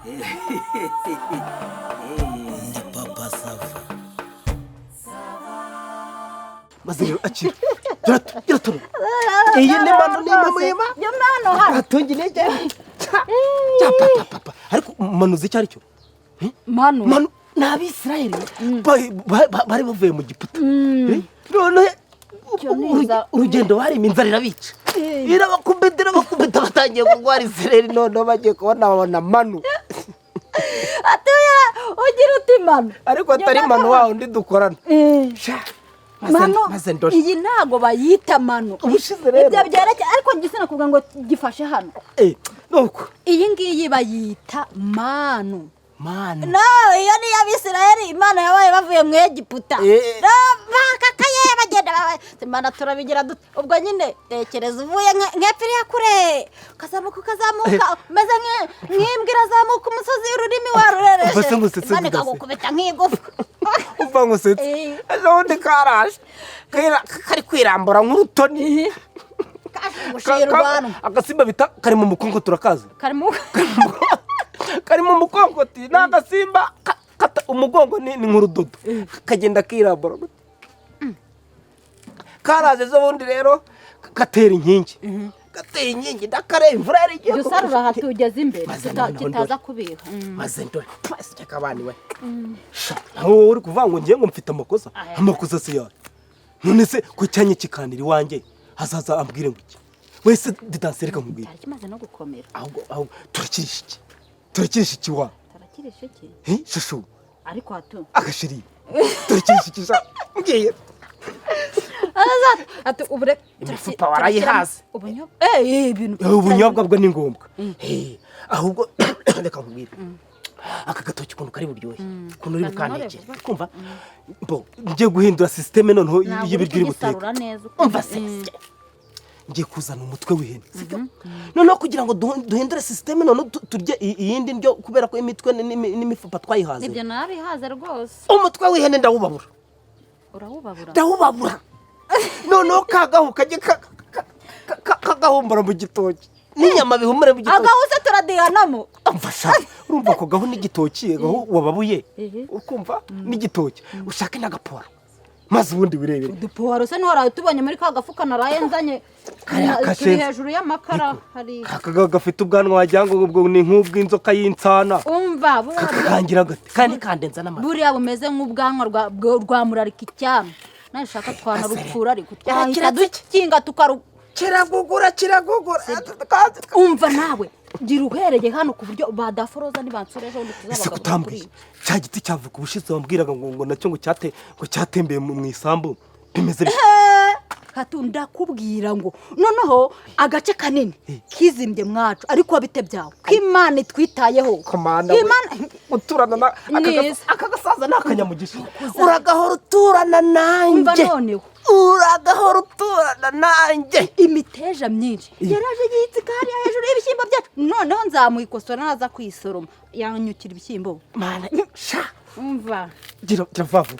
Ndi papa sava. Mazero akira. Yaratoro. Iyi ni mano ni mama yema. Yo mano ha. Atongi neje. Papa. Ariko manu zicyari cyo? Mano n'Abisirayeli bari bavuye mu Giputa. None urugendo bari iminzara irabica. Irabakubedera batangiye kugwara Isirayeli none bagiye kubona manu. Atuya ugira uti mano. Ariko atari manu waho ndi dukorana. Mano iyi ntago bayita mano. Ubushize rero. Ibyo byareke ariko gisina kuvuga ngo gifashe hano. Nuko. Iyi ngiyi bayita mano. Mano. No, iyo ni y'Abisirayeli Imana yabaye bavuye mu Egiputa. Bakakaye bagenda Imana turabigira ubwo nyine tekereza uvuye nk'epfiriya kure kazamuka meze nk'imbwira zamuka umusozi ururimi warurereje Imana ikagukubita nk'igufwa umva ngusetse none karaje kari kwirambura nk'urutoni agasimba bita kari mu mukongo turakazi kari mu mukongoti n'agasimba umugongo ni nk'urudodo kagenda kirambura karaje zo bundi rero gatera inkingi ndakare imvura yari igiye dusarura hatugeze imbere kitaza kubiha maze ndore cyaka abani we aho uri kuvuga ngo ngiye ngo mfite amakosa se yawe none se ko cyanye kikanira iwanjye hazaza ambwire ngo iki wese ditansereka mubwire kimaze no gukomera aho turakirisha iki wa turakirisha iki shushu ariko hatu agashiri turakirisha iki sha mbwiye ati ubure imifupa warayihaze ubunyobwa bwo ni ngombwa ahubwo reka nkubwire aka gatoki ukuntu kari buryohe ukuntu uri bukantekere kumva ngiye guhindura systeme noneho y'ibiryo uri buteka umva se ngiye kuzana umutwe w'ihene noneho kugira ngo duhindure systeme noneho turye iyindi ndyo kubera ko imitwe n'imifupa twayihaze ibyo nabihaze rwose umutwe w'ihene ndawubabura noneho kagahu kajye kagahumbura mu gitoki n'inyama bihumure mu gitoki agahuse turadihanamo mfasha urumva ko gahu n'igitoki gahu wababuye ukumva n'igitoki ushake n'agaporo maze ubundi birebere uduporo se ntiwaraye tubonye muri ka gafuka naraye nzanye turi hejuru y'amakara hari kakaga gafite ubwanwa wagira ngo ubwo ni nk'ubw'inzoka y'insana umva kakangira gate kandi kandenza n'amata buriya bumeze nk'ubwanwa rwa murarika icyama nashaka twanarupfura ariko twahita dukinga kiragugura umva nawe gira uhereye hano ku buryo badaforoza nibansureje undi ese kutambwiye cya giti cyavuka ubushize wambwiraga ngo nacyo ngo cyatembeye mu isambu bimeze katunda kubwira ngo noneho agace kanini kizimbye mwacu ariko bite byawe kw'Imana twitayeho Imana uturana akagasaza n'akanyamugisha uragahora uturana nanjye noneho uragahora uturana nanjye imiteja myinshi yaraje yitse hariya hejuru y'ibishyimbo byacu noneho nzamuyikosora naza kwisoroma yanyukira ibishyimbo mana sha umva gira vavu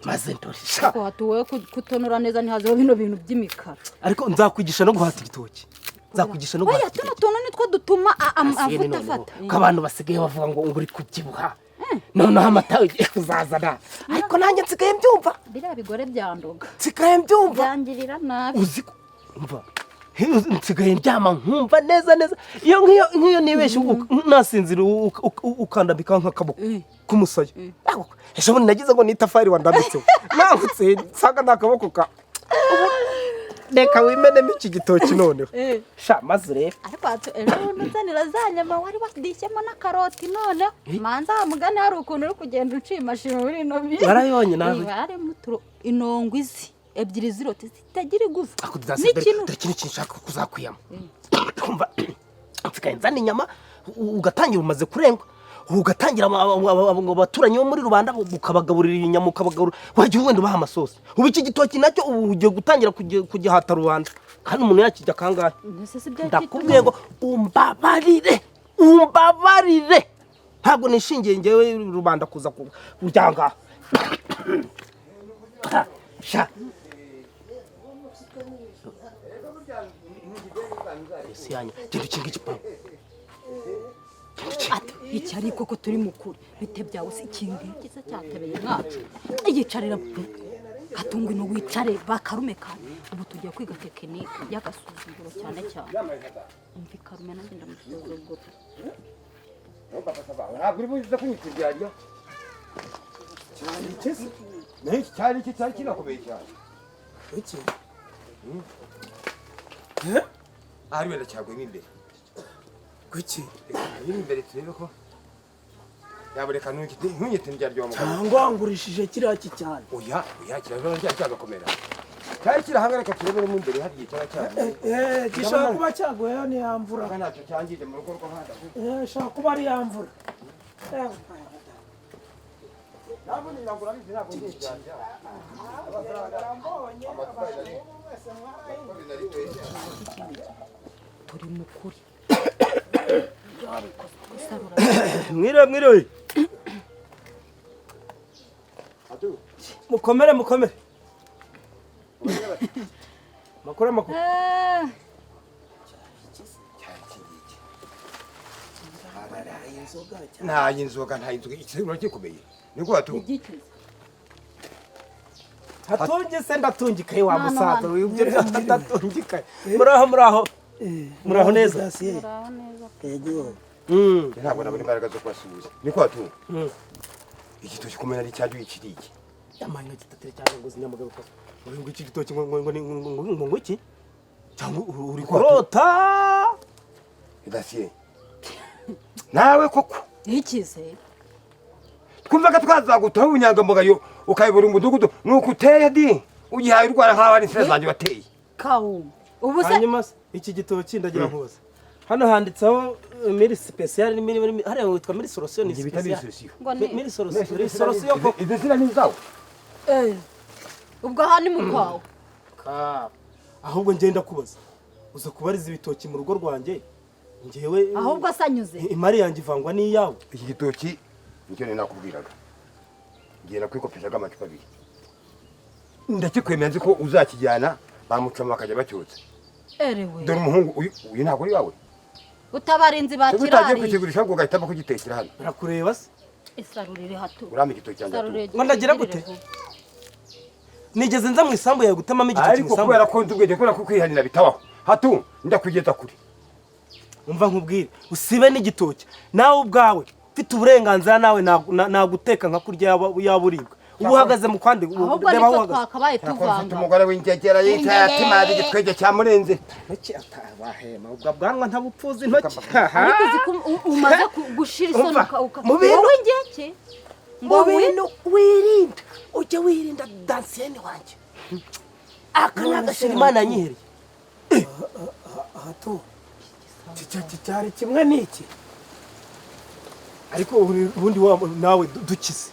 maze ndorisha ko hatuwe kutonora neza ntihazeho bino bintu by'imikara ariko nzakwigisha no guhata igitoki oya tuno nitwo dutuma afata ko abantu basigaye bavuga ngo uri kubyibuha noneho amata ugiye kuzazana ariko nanjye nsigaye mbyumva biriya bigore byandoga nsigaye mbyumva byangirira nabi uzi umva nsigaye ndyama nkumva neza nk'iyo nibeshye nasinzira ukandambika nk'akaboko k'umusaya ejo bundi nagize ngo n'itafari wandambitseho nangutse nsanga ni akaboko ka reka wimenemo iki gitoki noneho sha maze rero ariko ejo nuzanira za nyama wari wadishyemo n'akaroti noneho manza wamugane hari ukuntu uri kugenda ucimashima muri ino bihe warayonye nawe harimo inongo izi ebyiri zirote zitagira igufa n'ikintu nshaka kuzakwiyama kumva mfikaye nzana inyama ugatangira umaze kurengwa ugatangira abaturanyi bo muri rubanda ukabagaburira inyama ukabagaburira wagiye wenda ubaha amasosi ubu iki gitoki nacyo ugiye gutangira kugihata rubanda kandi umuntu yakijya kangahe ndakubwiye ngo umbabarire ntabwo nishingiye ngewe rubanda kuza kujyanga sha esi yanya genda ukinga igipangu iki ariko ko turi mukuri bite byawe se ikintu gisa cyatebeye mwacu igicarira Katungu no wicare bakarume kandi ubu tugiye kwiga tekinike y'agasuzuguro cyane umvi karume nanjye ndamusuzugura ntabwo uri buze kunyitiryarya cyari kinakomeye cyane iki ari wenda cyagwemo imbere kuki iri imbere turebe ko yabureka ntunyite ndyarya wa mugabo cyangwa ngurishije kiriya cyane oya kirazana cyagakomera cyari kirahanga reka turebere mu imbere hari igihe cyaba cyane gishobora kuba cyaguyeho niyamvura ntacyo cyangije mu rugo rwo handa shobora kuba ari yamvura ntabwo ninagura bizi ntabwo ndyarya turi mukuri mwiriwe mukomere makuru nta inzoga uragikomeye niko watu hatungise ndatungikaye wa musaza wibyo ndatungikaye muraho neza yego ntabwo nabona imbaraga zo kubasuhuza niko watu igitoki kumena ari cyajye ikiriki yamanya gitatire cyane ngo zinyamugabo ko ngo iki gitoki ngo iki cyangwa uri kurota idasiye nawe koko ikize twumvaga twazagutaho ubunyangamugayo ukayobora umudugudu nuko uteye di ugihaye urwara nk'aho ari insina zanjye wateye kawu ubu se hanyuma iki gitoki ndagira nkubaza hano handitseho miri special ni miri hariya witwa miri solution special miri solution ko izi nsina ni zawe ubwo hani mu kwawe ahubwo ngenda kubaza uza kubariza ibitoki mu rugo rwanjye ngewe ahubwo asanyuze imari yanjye ivangwa n'iyawe iki gitoki nicyo nakubwiraga ngiye nakwikopeshaga amacupa abiri ndakikwemera nzi ko uzakijyana bamucamo bakajya bacyotsa erewe dore umuhungu uyu ntabwo ari wawe utabarinzi ba utagiye kirari kukigurisha ahubwo ugahitamo kugitekera hano barakureba se isarurire hato urame igitoki cyanjye ngo ndagira gute nigeze nza mu isambu yawe gutemamo igitoki ariko kubera ko nzi ubwenge kubera ko kwihanira bitabaho hatu ndakugeza kure umva nkubwire usibe n'igitoki nawe ubwawe ufite uburenganzira nawe naguteka nka kurya yaba uribwa ubu uhagaze mu kwandi ahubwo niko twakabaye tuvanga umugore w'ingegera yitatimaze igitwege cyamurenze ntoki atabahema ubwo bwanwa ntabupfuza intoki ariko umaze gushira isoni wowe ngeke ngo wirinda ujye wirinda dansiyeni wanjye aka ni agashira imana yanyihereye hato cyari kimwe n'iki ariko ubundi nawe dukize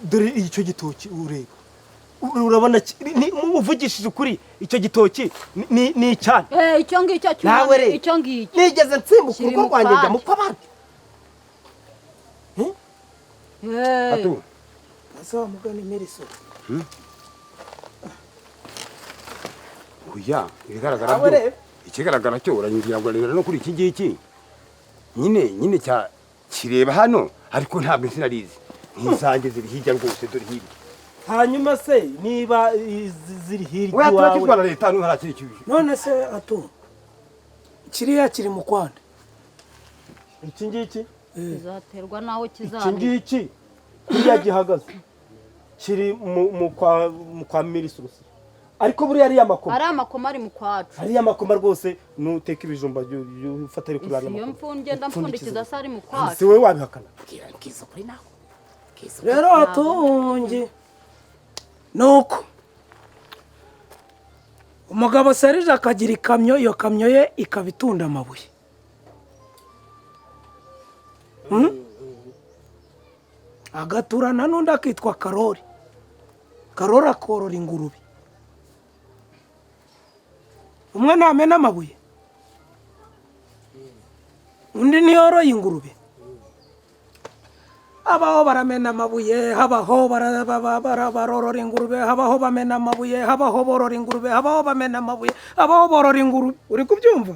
dore icyo gitoki ureba urabona uvugishije ukuri icyo gitoki ni icyane icyo ngicyo nawe rero icyo ngicyo nigeze nsimbuka urugo rwanjye njya mu kw'abandi hatu asaba mugani meriso oya ibigaragara byo ikigaragara cyo uranyingira ngo rero no kuri iki ngiki nyine cya kireba hano ariko ntabwo sinarizi nk'insange ziri hirya rwose dore hirya hanyuma se niba ziri hirya iwawe iwawe turakirwana leta ntuharakiri kibije none se atu kiriya kiri mu kwanda iki ngiki kizaterwa naho iki kizana ngiki kuriya gihagaze kiri mu kwa mirisurusi ariko buriya ariya makoma ari amakoma ari mu kwacu ariya makoma rwose nuteka ibijumba ufata ari kurana iyo ngenda mpfundikiza se ari mu kwacu si wowe wabihakana bwira bwiza kuri nawe rero atungi nuko umugabo serije akagira ikamyo iyo kamyo ye ikaba itunda amabuye agaturana n'undi akitwa karori karori akorora ingurube umwe ntamena amabuye undi ntiyoroye ingurube habaho baramena amabuye habaho barorora ingurube habaho bamena amabuye habaho borora ingurube habaho bamena amabuye habaho borora ingurube uri kubyumva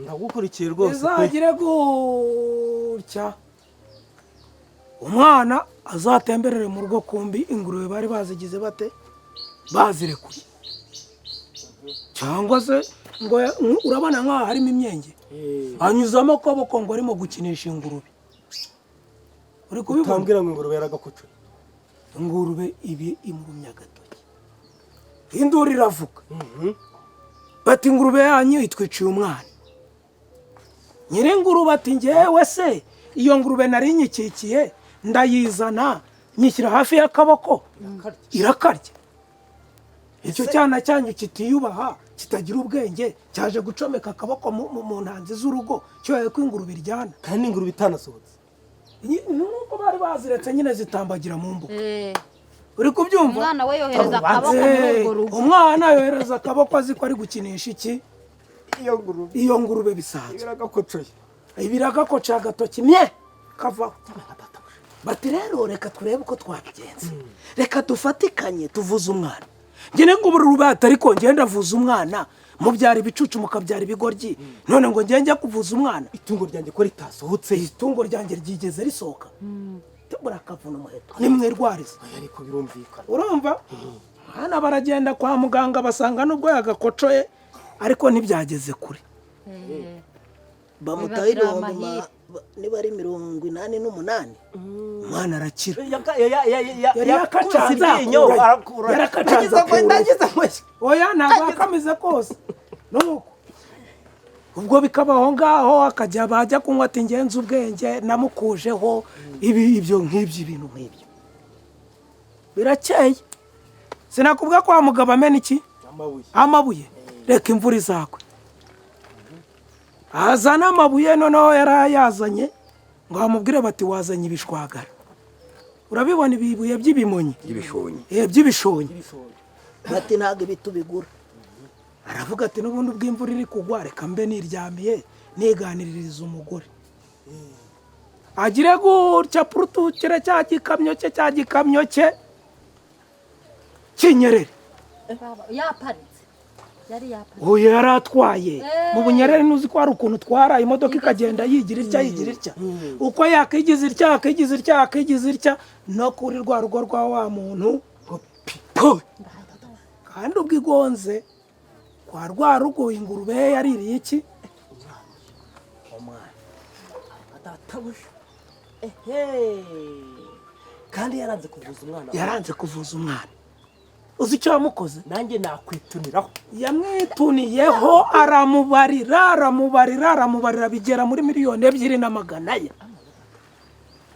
ndagukurikiye rwose izagire gutya umwana azatemberere mu rugo, kumbi ingurube bari bazigize bate, bazirekuye. Cyangwa se ngo urabona nk'aho harimo imyenge, anyuzamo akaboko ngo arimo gukinisha ingurube. Uri kubibona? Utambwira ngo ingurube yaragakocoye. Ingurube ibi imurumya agatoki, induru iravuga. Bati ingurube yanyu itwiciye umwana. Nyir'ingurube ati njyewe se iyo ngurube nari nyikikiye ndayizana nyishyira hafi y'akaboko irakarya. Icyo cyana cyanyu kitiyubaha kitagira ubwenge cyaje gucomeka akaboko mu ntanzi z'urugo cyoye ko ingurube iryana, kandi ingurube itanasohotse. Nuko bari baziretse nyine zitambagira mu mbuga. Uri kubyumva? Umwana we yohereza akaboko muri urwo rugo. Umwana yohereza akaboko azi ko ari gukinisha iki? Iyo ngurube bisanzwe. Yaragakocoye. Ibiragakoca agatoki mye kavaho. Bati rero reka turebe uko twabigenza. Reka dufatikanye tuvuze umwana. Ngene ngo urubata ariko ngenda vuza umwana, mubyara ibicucu mukabyara ibigoryi. None ngo ngenge kuvuza umwana. Itungo ryanjye ko ritasohotse. Itungo ryanjye ryigeze risohoka. Tubura kavuna umuheto. Nimwe rwarize. Ariko birumvikana. Urumva? Hana baragenda kwa muganga basanga nubwo yagakocoye ariko ntibyageze kure. Bamutaye niba ari 88 umwana arakira. Yari yakacanze oya ntabwo akamize kose. Nuko ubwo bikabaho ngaho akajya bajya kunywa ati ngenze ubwenge namukujeho ibyo nk'ibyo ibintu nk'ibyo birakeye. Sinakubwa kwa mugabo amena iki? Amabuye. Reka imvura izagwe. Azana amabuye noneho yarayazanye ngo amubwire bati wazanye ibishwagara. Urabibona ibibuye by'ibimonyi? By'ibishonyi. Bati ntabwo ibitubigura. Aravuga ati n'ubundi bw'imvura iri kugwa reka mbe niryamiye niganiririza umugore. Agire gutya purutukire cya gikamyo cye Kinyerere. Yaparitse. Yari yaparitse. Oya yaratwaye. Mu Bunyerere nuzi ko hari ukuntu twara imodoka ikagenda yigira itya. Uko yakigize itya no kuri rwa rugo rwa wa muntu. Kandi ubwigonze kwa rwa rugo ingurube yaririye iki? Omwana. Atatabusha. Kandi yaranze kuvuza umwana. Uzi icyo yamukoze? Nanjye nakwituniraho. Yamwituniyeho aramubarira bigera muri 2,200,000.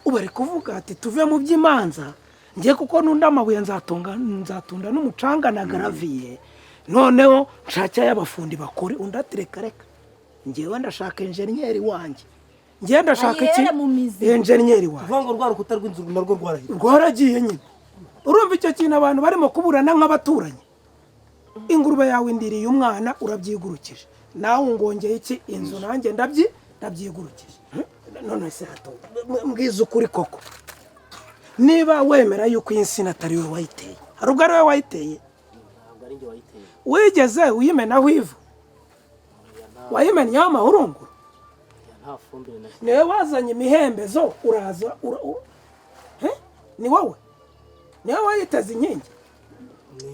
Ubari kuvuga ati tuve mu by'imanza ngiye kuko nunda amabuye nzatunda n'umucanga na garaviye. Noneho nshaka y'abafundi bakore undatireka reka. Ngiye ndashaka engineer wanjye. Ngiye ndashaka iki? Engineer wanjye. Uvango rwa rukuta rw'inzu narwo rwarahiye. Rwaragiye nyine. Urumva icyo kintu abantu barimo kuburana nk'abaturanyi. Ingurube yawe ndiriye umwana urabyigurukije. Nawe ngongeye iki inzu nanjye ndabyigurukije. None se hato mbwiza ukuri koko. Niba wemera yuko insina atari we wayiteye. Harubwo ari we wayiteye. Ntabwo ari njye wayiteye. Wigeze uyimenaho ivu? Wayimenya amahurunguru? Nta fumbire na. Niwe wazanye imihembezo uraza ni wowe? Niwe wayiteze inkingi?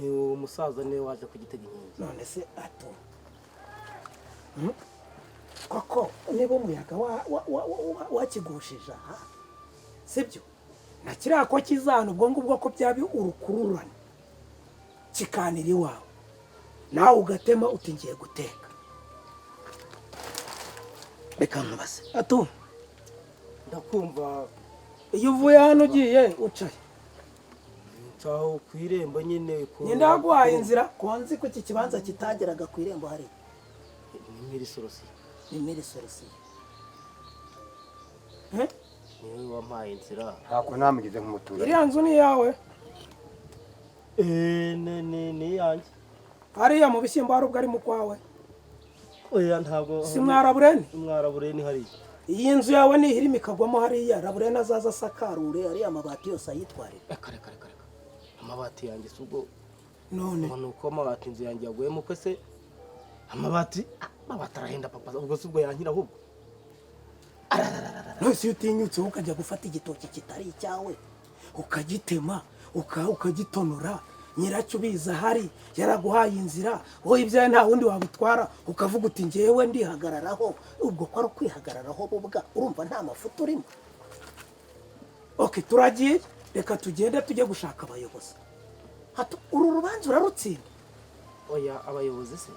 Ni umusaza niwe waje kugitega inkingi. None se ato koko niba umuyaga wakigushije aha sibyo na kiriya ko kizana ubwo ngubwo ko byabi urukururane kikanira iwawe nawe ugatema uti ngiye guteka. Reka nkubaze ato ndakumva. iyo uvuye hano ugiye ucaye ncaho ku irembo nyine nyenda haguhaye inzira konzi ko iki kibanza kitageraga ku irembo hari ni Mirisorosi. Niwe wampaye inzira. Ntako namugize nk'umuturage. iriya nzu ni yawe? Ni yanjye. Hariya mu bishyimbo hari ubwo ari mu kwawe? Oya ntabwo. Si mwarabureni? Mwarabureni hariya. Iyi nzu yawe ni ihirima ikagwamo hariya rabureni azaza asakarure ariya amabati yose ayitwarira. Reka. Amabati yanjye si ubwo. None nuko amabati inzu yanjye yaguyemo ko se amabati arahenda papa ubwo si ubwo yankira ahubwo. nose iyo utinyutse ukajya gufata igitoki kitari icyawe ukagitema ukagitonora nyiracyo ubizi ahari yaraguhaye inzira wowe ibyawe nta wundi wabitwara ukavuga uti ngewe ndihagararaho ubwo ko ari ukwihagararaho bubwa urumva nta mafuta urimo. turagiye reka tugende tujye gushaka abayobozi. uru rubanza urarutsinda. oya abayobozi se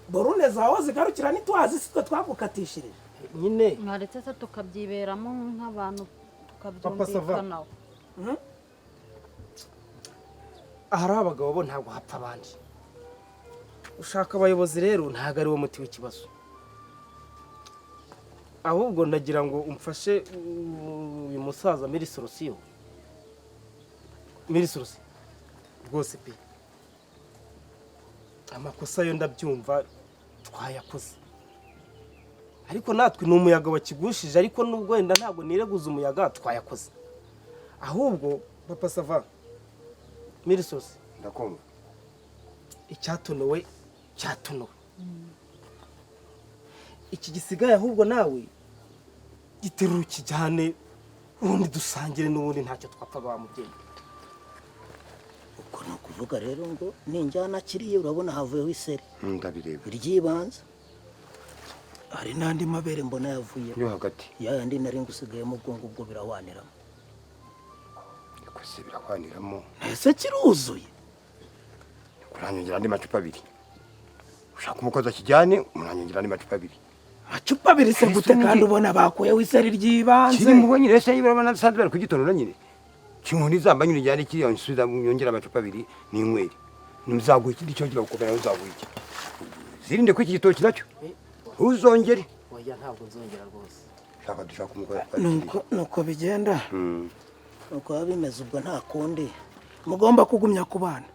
borune zawe zigarukira ntitwazi sitwe twagukatishirije nyine mwaretse se tukabyiberamo nk'abantu tukabyumvikanaho. ahari abagabo bo ntabwo hapfa abandi. ushaka abayobozi rero ntabwo ari wo muti w'ikibazo, ahubwo ndagira ngo umfashe uyu musaza Mirisorosiyo rwose pe amakosa yo ndabyumva twayakoze, ariko natwe ni umuyaga wakigushije, ariko nubwo wenda ntabwo nireguza umuyaga twayakoze. ahubwo papa sava Mirisosi ndakumva icyatonowe cyatonowe. iki gisigaye ahubwo nawe giterura kijyane ubundi dusangire n'ubundi ntacyo twapfa ba mubyeyi. uko ni ukuvuga rero ngo ninjyana kiriya urabona havuyeho iseri ndabireba ry'ibanza hari n'andi mabere mbona yavuye yo hagati yandi nari ngusigayemo ubwongo ubwo birahwaniramo. ariko se birahwaniramo ese kiruzuye kuranyongera andi macupa abiri. ushaka umukozi akijyane muranyongera andi macupa abiri. amacupa abiri se gute kandi ubona bakuyeho iseri ry'ibanze kiri mu nyine ese yibara sanzwe bari kugitonora nyine kinkuni zamba nyine ryari kiri yonsubiza nyongera amacupa abiri n'inyweri nimuzaguye ikindi cyo gira gukomera uzaguye iki zirinde ko iki gitoki nacyo uzongere. oya ntabwo nzongera rwose. shaka dushaka umukozi nuko bigenda nuko biba bimeze ubwo nta kundi mugomba kugumya ku bana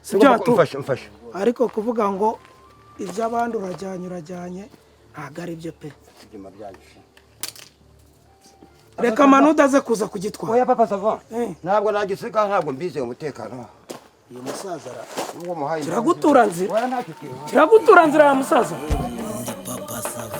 si byo mfasha ariko kuvuga ngo iby'abandi urajyanye ntabwo ari byo pe. ibyuma byaje reka manuda aze kuza kugitwara. oya papa sava ntabwo nagisiga ntabwo mbize umutekano. uyu musaza uwo muhaye kiragutura nzira oya ntacyo kiri kiragutura nzira ya musaza. ndi papa sava